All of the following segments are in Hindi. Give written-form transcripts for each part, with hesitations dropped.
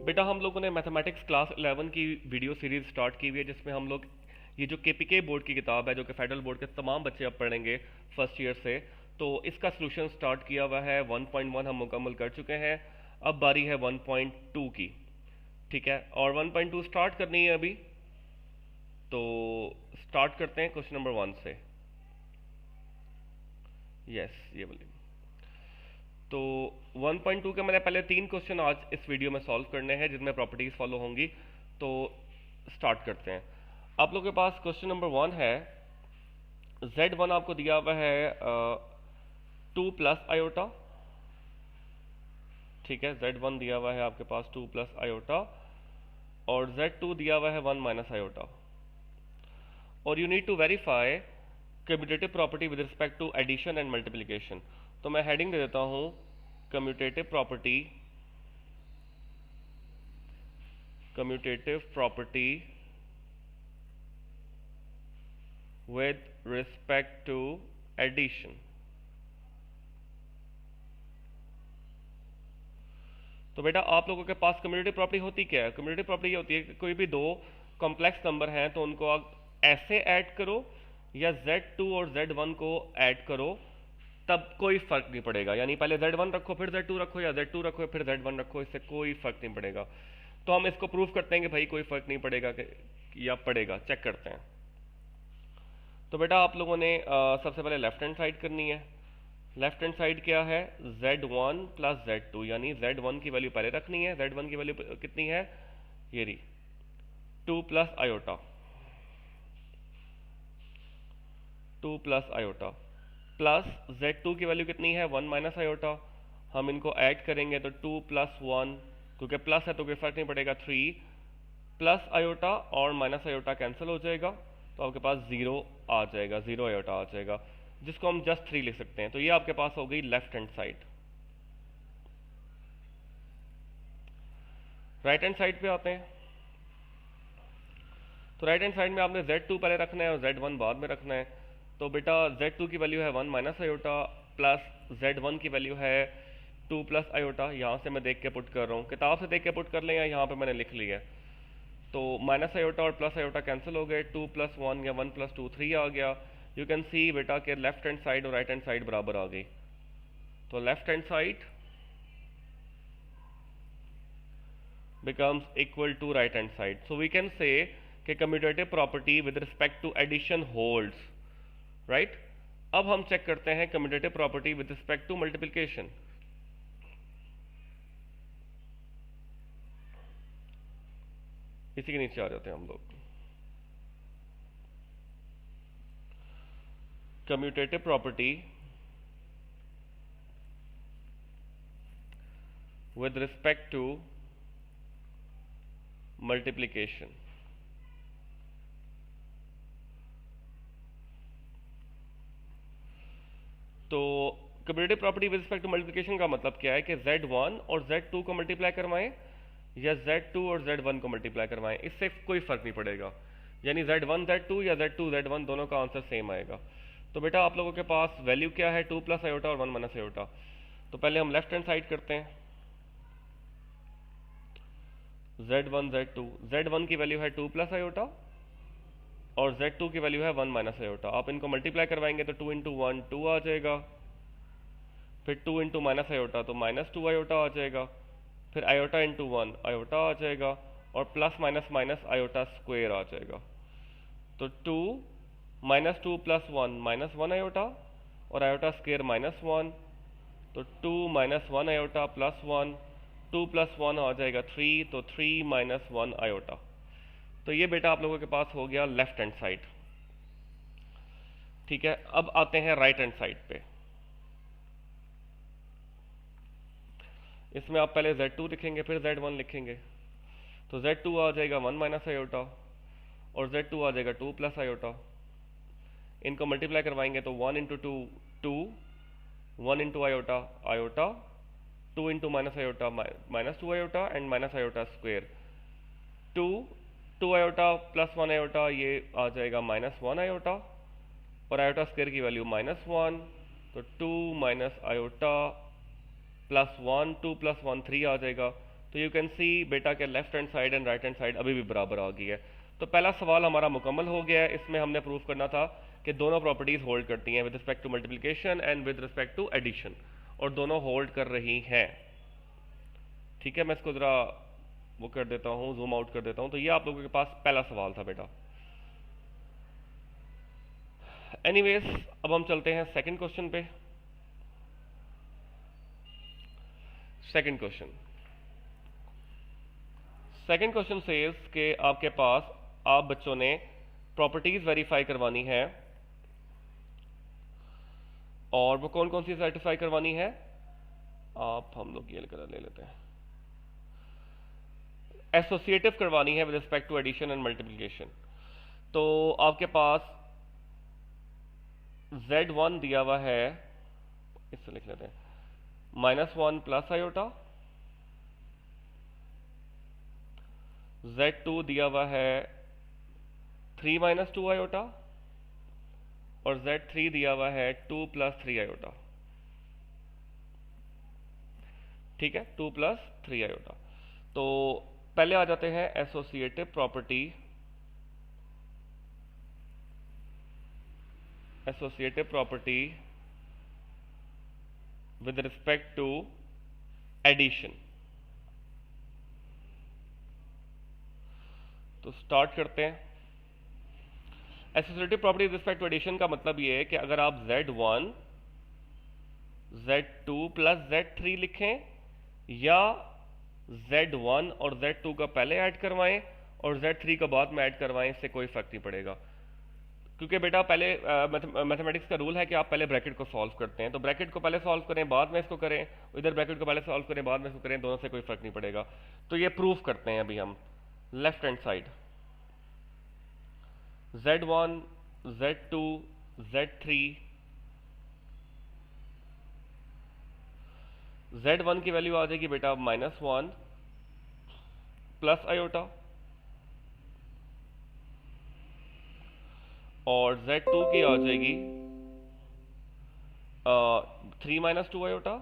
बेटा हम लोगों ने मैथमेटिक्स क्लास 11 की वीडियो सीरीज स्टार्ट की हुई है, जिसमें हम लोग ये जो केपीके बोर्ड की किताब है, जो कि फेडरल बोर्ड के तमाम बच्चे अब पढ़ेंगे फर्स्ट ईयर से, तो इसका सोल्यूशन स्टार्ट किया हुआ है। 1.1 हम मुकम्मल कर चुके हैं। अब बारी है 1.2 की। ठीक है, और 1.2 स्टार्ट करनी है अभी। तो स्टार्ट करते हैं क्वेश्चन नंबर 1 से। यस, ये बोलिए। तो 1.2 के मैंने पहले 3 क्वेश्चन आज इस वीडियो में सॉल्व करने हैं, जिनमें प्रॉपर्टीज फॉलो होंगी। तो स्टार्ट करते हैं। आप लोगों के पास क्वेश्चन नंबर 1 है। Z1 आपको दिया हुआ है 2 प्लस आयोटा। ठीक है, Z1 दिया हुआ है आपके पास 2 प्लस आयोटा, और Z2 दिया हुआ है 1 माइनस आयोटा। और you need to verify commutative property with respect to addition and multiplication. तो मैं हेडिंग दे देता हूं, commutative property with respect to addition। तो बेटा आप लोगों के पास कम्यूटेटिव प्रॉपर्टी होती क्या है? कम्यूटेटिव प्रॉपर्टी ये होती है कि कोई भी दो कॉम्प्लेक्स नंबर हैं तो उनको आप ऐसे ऐड करो या Z2 और Z1 को ऐड करो, तब कोई फर्क नहीं पड़ेगा। यानी पहले Z1 रखो फिर Z2 रखो, या Z2 रखो फिर Z1 रखो, इससे कोई फर्क नहीं पड़ेगा। तो हम इसको प्रूव करते हैं कि भाई कोई फर्क नहीं पड़ेगा या पड़ेगा, चेक करते हैं। तो बेटा आप लोगों ने सबसे पहले लेफ्ट हैंड साइड करनी है। लेफ्ट हैंड साइड क्या है? Z1 प्लस Z2, यानी Z1 की वैल्यू पहले रखनी है। Z1 की वैल्यू कितनी है? ये रही 2 plus iota, 2 plus iota, plus Z2 की वैल्यू कितनी है? 1 माइनस आयोटा। हम इनको ऐड करेंगे तो 2 प्लस 1, क्योंकि प्लस है तो कोई फर्क नहीं पड़ेगा, 3 प्लस आयोटा और माइनस आयोटा कैंसिल हो जाएगा, तो आपके पास 0 आ जाएगा, 0 आयोटा आ जाएगा, जिसको हम जस्ट 3 लिख सकते हैं। तो ये आपके पास हो गई left hand side. Right hand side पे आते हैं। तो राइट हैंड साइड में आपने Z2 पहले रखना है और Z1 बाद में रखना है। तो बेटा Z2 की वैल्यू है 1 माइनस आयोटा, प्लस Z1 की वैल्यू है 2 प्लस आयोटा। यहाँ से मैं देख के पुट कर रहा हूँ, किताब से देख के पुट कर लें या यहाँ पे मैंने लिख लिया है। तो माइनस आयोटा और प्लस आयोटा कैंसिल हो गए, 2 प्लस 1 या 1 प्लस 2 3 आ गया। यू कैन सी बेटा के लेफ्ट हैंड साइड और राइट हैंड साइड बराबर आ गई। तो left hand side becomes equal to right hand side. So we can say कि commutative property with respect to addition holds, right? अब हम चेक करते हैं commutative property with respect to multiplication। इसी के नीचे आ जाते हैं हम लोग। commutative property with respect to multiplication. तो commutative property with respect to multiplication का मतलब क्या है कि Z1 और Z2 को मल्टीप्लाई करवाएं या Z2 और Z1 को मल्टीप्लाई करवाएं, इससे कोई फर्क नहीं पड़ेगा। यानी Z1 Z2 या Z2 Z1 दोनों का आंसर सेम आएगा। तो बेटा आप लोगों के पास वैल्यू क्या है? 2 प्लस आयोटा और 1 माइनस आयोटा। तो पहले हम लेफ्ट हैंड साइड करते हैं। Z1 Z2, Z1 की वैल्यू है 2 प्लस आयोटा और Z2 की वैल्यू है 1 माइनस आयोटा। आप इनको मल्टीप्लाई करवाएंगे तो 2 इंटू 1 2 आ जाएगा, फिर 2 इंटू माइनस आयोटा तो माइनस 2 आयोटा आ जाएगा, फिर आयोटा इंटू 1 आयोटा आ जाएगा, और plus minus minus iota square आ जाएगा। तो 2 माइनस 2 प्लस 1 माइनस 1 आयोटा, और आयोटा स्क्वेयर माइनस 1, तो 2 माइनस 1 आयोटा प्लस 1, 2 प्लस 1 आ जाएगा 3, तो 3 माइनस 1 आयोटा। तो ये बेटा आप लोगों के पास हो गया लेफ्ट हैंड साइड। ठीक है, अब आते हैं राइट हैंड साइड पे। इसमें आप पहले Z2 लिखेंगे फिर Z1 लिखेंगे। तो Z2 आ जाएगा 1 माइनस आयोटा और Z2 आ जाएगा 2 प्लस आयोटा। इनको मल्टीप्लाई करवाएंगे तो 1 into 2 2, 1 into iota iota, 2 into minus iota minus 2 iota and minus iota square. 2 iota plus 1 iota, ये आ जाएगा माइनस 1 आयोटा, और आयोटा स्क्वेयर की वैल्यू -1, तो 2 माइनस आयोटा प्लस 1, 2 प्लस 1 3 आ जाएगा, तो यू कैन सी बेटा के left hand side and right hand side अभी भी बराबर आ गई है। तो पहला सवाल हमारा मुकम्मल हो गया है। इसमें हमने प्रूव करना था कि दोनों प्रॉपर्टीज होल्ड करती हैं with respect to multiplication and with respect to addition, और दोनों होल्ड कर रही हैं। ठीक है, मैं इसको ज़रा वो कर देता हूँ, जूम आउट कर देता हूँ। तो ये आप लोगों के पास पहला सवाल था बेटा। एनीवेज, अब हम चलते हैं सेकंड क्वेश्चन पे। सेकंड क्वेश्चन सेज कि आपके पास आप बच्चों ने प्रॉपर्टीज वेरीफाई करवानी है, और वो कौन कौन सी सर्टिफाई करवानी है, आप हम लोग ये ले लेते हैं, एसोसिएटिव करवानी है with respect to addition and multiplication. तो आपके पास Z1 दिया हुआ है, इससे लिख लेते हैं -1 प्लस आयोटा, Z2 दिया हुआ है 3 - 2 आयोटा, और Z3 दिया हुआ है 2 + 3 आयोटा। ठीक है, 2 + 3 आयोटा। तो पहले आ जाते हैं associative property. Associative property with respect to addition. तो स्टार्ट करते हैं। Associative property with respect to addition का मतलब ये है कि अगर आप Z1 Z2 + Z3 लिखें, या Z1 और Z2 का पहले ऐड करवाएं और Z3 का बाद में ऐड करवाएं, इससे कोई फर्क नहीं पड़ेगा। क्योंकि बेटा पहले मैथमेटिक्स का रूल है कि आप पहले ब्रैकेट को सॉल्व करते हैं, तो ब्रैकेट को पहले सॉल्व करें बाद में इसको करें, इधर ब्रैकेट को पहले सॉल्व करें बाद में इसको करें, दोनों से कोई फर्क नहीं पड़ेगा। तो ये प्रूफ करते हैं अभी हम। Left hand side Z1 Z2 Z3, Z1 की वैल्यू आ जाएगी बेटा -1 प्लस आयोटा, और Z2 की आ जाएगी 3 - 2 आयोटा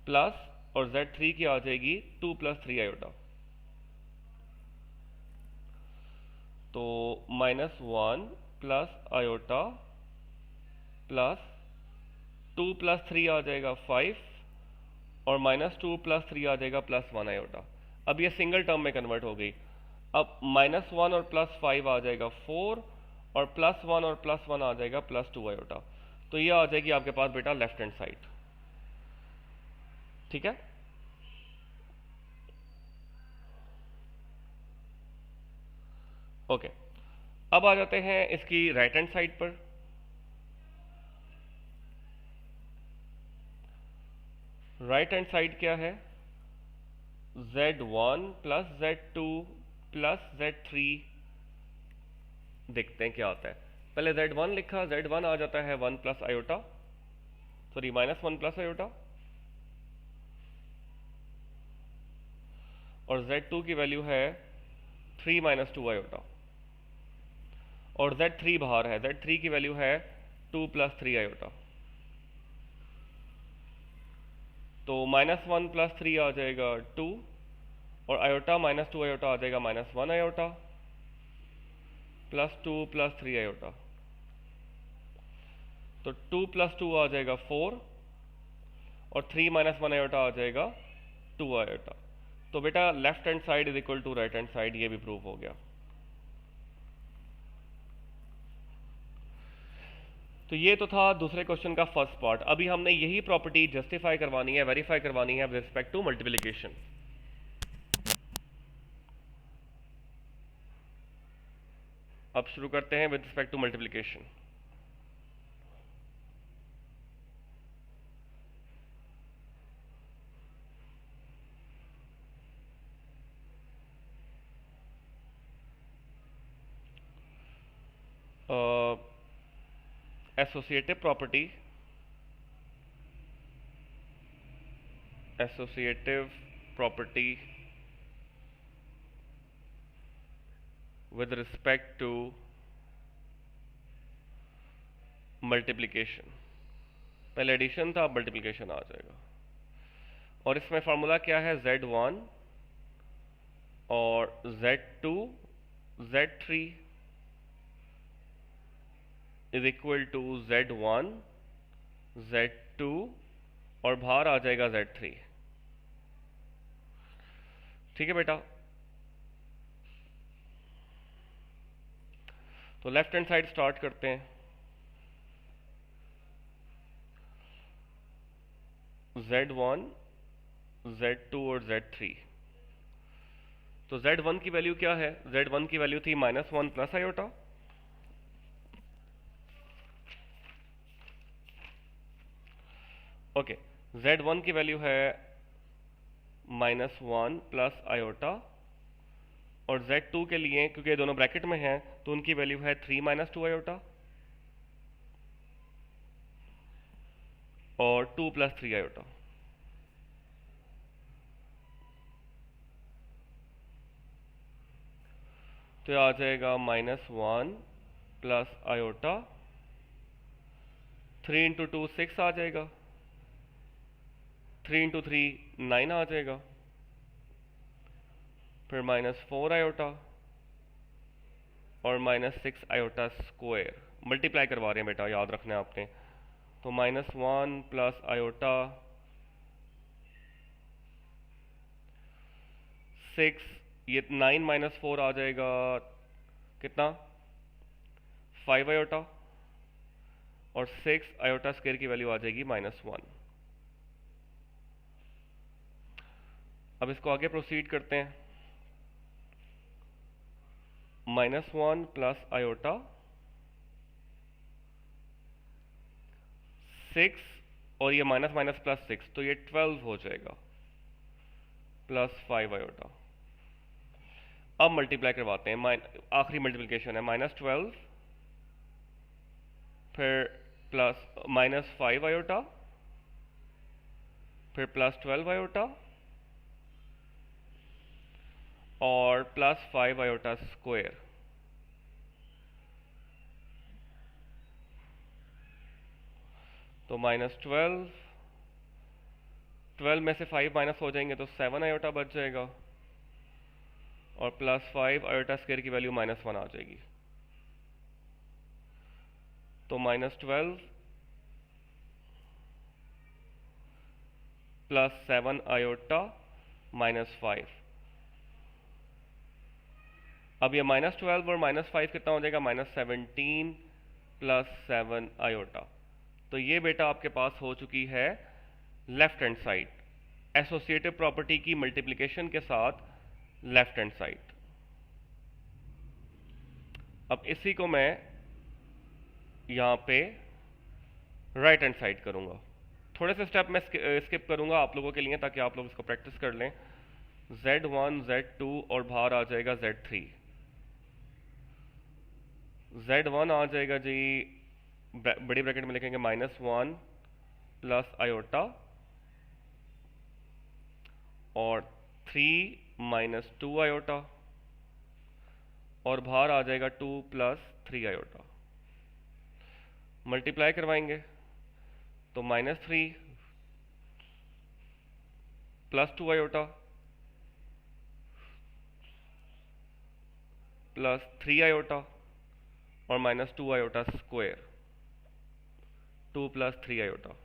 प्लस, और Z3 की आ जाएगी 2 + 3 आयोटा। तो -1 प्लस आयोटा प्लस 2 + 3 आ जाएगा 5, और -2 + 3 आ जाएगा +1 आयोटा। अब ये सिंगल टर्म में कन्वर्ट हो गई। अब -1 और +5 आ जाएगा 4, और +1 और +1 आ जाएगा +2 आयोटा। तो ये आ जाएगी आपके पास बेटा लेफ्ट हैंड साइड। ठीक है, ओके। अब आ जाते हैं इसकी राइट हैंड साइड पर। राइट हैंड साइड क्या है, Z1 + Z2 + Z3। देखते हैं क्या आता है। पहले Z1 लिखा, Z1 आ जाता है 1 + आयोटा, सॉरी -1 + आयोटा, और Z2 की वैल्यू है 3 - 2 आयोटा, और Z3 बाहर है, Z3 की वैल्यू है 2 + 3 आयोटा। तो -1 + 3 आ जाएगा 2, और आयोटा -2 आयोटा आ जाएगा -1 आयोटा +2 + 3 आयोटा। तो 2 + 2 आ जाएगा 4, और 3 - 1 आयोटा आ जाएगा 2 आयोटा। तो बेटा left hand side is equal to right hand side, ये भी प्रूव हो गया। तो ये तो था दूसरे क्वेश्चन का फर्स्ट पार्ट। अभी हमने यही प्रॉपर्टी जस्टिफाई करवानी है, वेरीफाई करवानी है विद रिस्पेक्ट टू मल्टीप्लिकेशन। अब शुरू करते हैं with respect to multiplication. Associative property, with respect to multiplication. पहले एडिशन था, अब मल्टीप्लिकेशन आ जाएगा। और इसमें फार्मूला क्या है, Z1 और Z2 Z3 is equal to Z1 Z2 और बाहर आ जाएगा Z3। ठीक है बेटा, तो लेफ्ट हैंड साइड स्टार्ट करते हैं। Z1 Z2 और Z3। तो Z1 की वैल्यू क्या है, Z1 की वैल्यू थी -1 प्लस आयोटा, ओके। Z1 की वैल्यू है -1 प्लस आयोटा, और Z2 के लिए क्योंकि ये दोनों ब्रैकेट में हैं तो उनकी वैल्यू है 3 - 2 आयोटा और 2 + 3 आयोटा। तो ये आ जाएगा -1 प्लस आयोटा, 3 × 2 6 आ जाएगा, 3 × 3 9 आ जाएगा, फिर -4 आयोटा और -6 आयोटा स्क्वायर। मल्टीप्लाई करवा रहे हैं बेटा, याद रखना है आपने। तो -1 प्लस आयोटा 6, ये 9 - 4 आ जाएगा कितना, 5 आयोटा, और 6 आयोटा स्क्वायर की वैल्यू आ जाएगी -1। अब इसको आगे प्रोसीड करते हैं। -1 प्लस आयोटा 6 और ये माइनस माइनस प्लस 6, तो ये 12 हो जाएगा, प्लस 5 आयोटा। अब मल्टीप्लाई करवाते हैं, आखिरी मल्टीप्लिकेशन है, -12 फिर प्लस -5 आयोटा, फिर +12 आयोटा और +5 आयोटा स्क्वायर। तो -12, 12 में से 5 माइनस हो जाएंगे तो 7 आयोटा बच जाएगा, और +5 आयोटा स्क्वायर की वैल्यू -1 आ जाएगी। तो -12 + 7 आयोटा -5। अब ये -12 और -5 कितना हो जाएगा, -17 + 7 आयोटा। तो ये बेटा आपके पास हो चुकी है left hand side, associative property की मल्टीप्लिकेशन के साथ लेफ्ट हैंड साइड। अब इसी को मैं यहाँ पे राइट हैंड साइड करूँगा। थोड़े से स्टेप मैं स्किप करूँगा आप लोगों के लिए ताकि आप लोग इसको प्रैक्टिस कर लें। Z1 Z2 और बाहर आ जाएगा Z3। Z1 आ जाएगा जी, बड़ी ब्रैकेट में लिखेंगे -1 प्लस आयोटा और 3 - 2 आयोटा, और बाहर आ जाएगा 2 + 3 आयोटा। मल्टीप्लाई करवाएंगे तो -3 + 2 आयोटा प्लस 3 आयोटा और -2 आयोटा स्क्वायर, 2 + 3 आयोटा।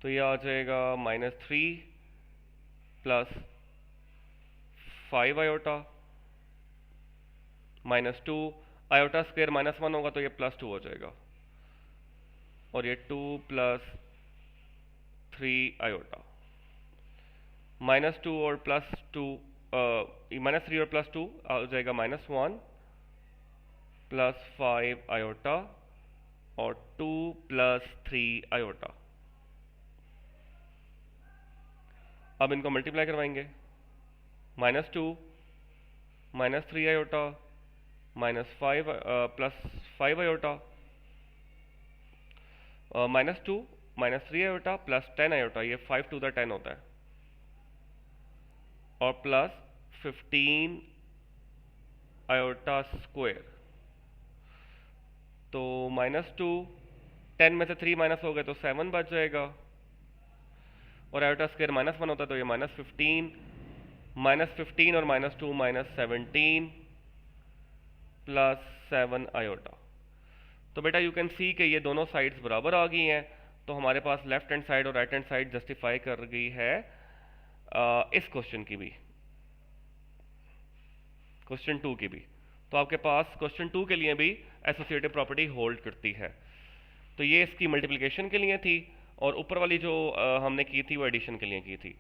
तो ये आ जाएगा -3 + 5 आयोटा -2 आयोटा स्क्वायर -1 होगा तो ये +2 हो जाएगा, और ये 2 + 3 आयोटा। -2 और +2, -3 और +2 आ जाएगा -1 + 5 आयोटा और 2 + 3 आयोटा। अब इनको मल्टीप्लाई करवाएंगे, -2 -3 iota -5 +5 iota, -2 -3 iota plus 10 iota, ये 5 to the 10 होता है, और प्लस 15 आयोटा स्क्वायर। तो -2, 10 में से 3 माइनस हो गए तो 7 बच जाएगा, और आयोटा स्क्वायर -1 होता है, तो ये -15 और -2 -17 +7 आयोटा। तो बेटा यू कैन सी कि ये दोनों साइड्स बराबर आ गई हैं, तो हमारे पास लेफ्ट हैंड साइड और राइट हैंड साइड जस्टिफाई कर गई है इस क्वेश्चन की भी, क्वेश्चन 2 की भी। तो आपके पास क्वेश्चन 2 के लिए भी एसोसिएटिव प्रॉपर्टी होल्ड करती है। तो ये इसकी मल्टीप्लिकेशन के लिए थी, और ऊपर वाली जो हमने की थी वो एडिशन के लिए की थी।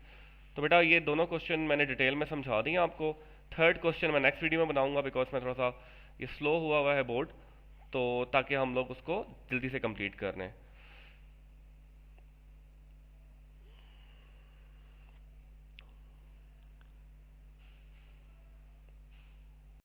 तो बेटा ये दोनों क्वेश्चन मैंने डिटेल में समझा दिए आपको। थर्ड क्वेश्चन मैं नेक्स्ट वीडियो में बनाऊंगा, बिकॉज मैं थोड़ा सा ये स्लो हुआ है बोर्ड, तो ताकि हम लोग उसको जल्दी से कंप्लीट कर लें।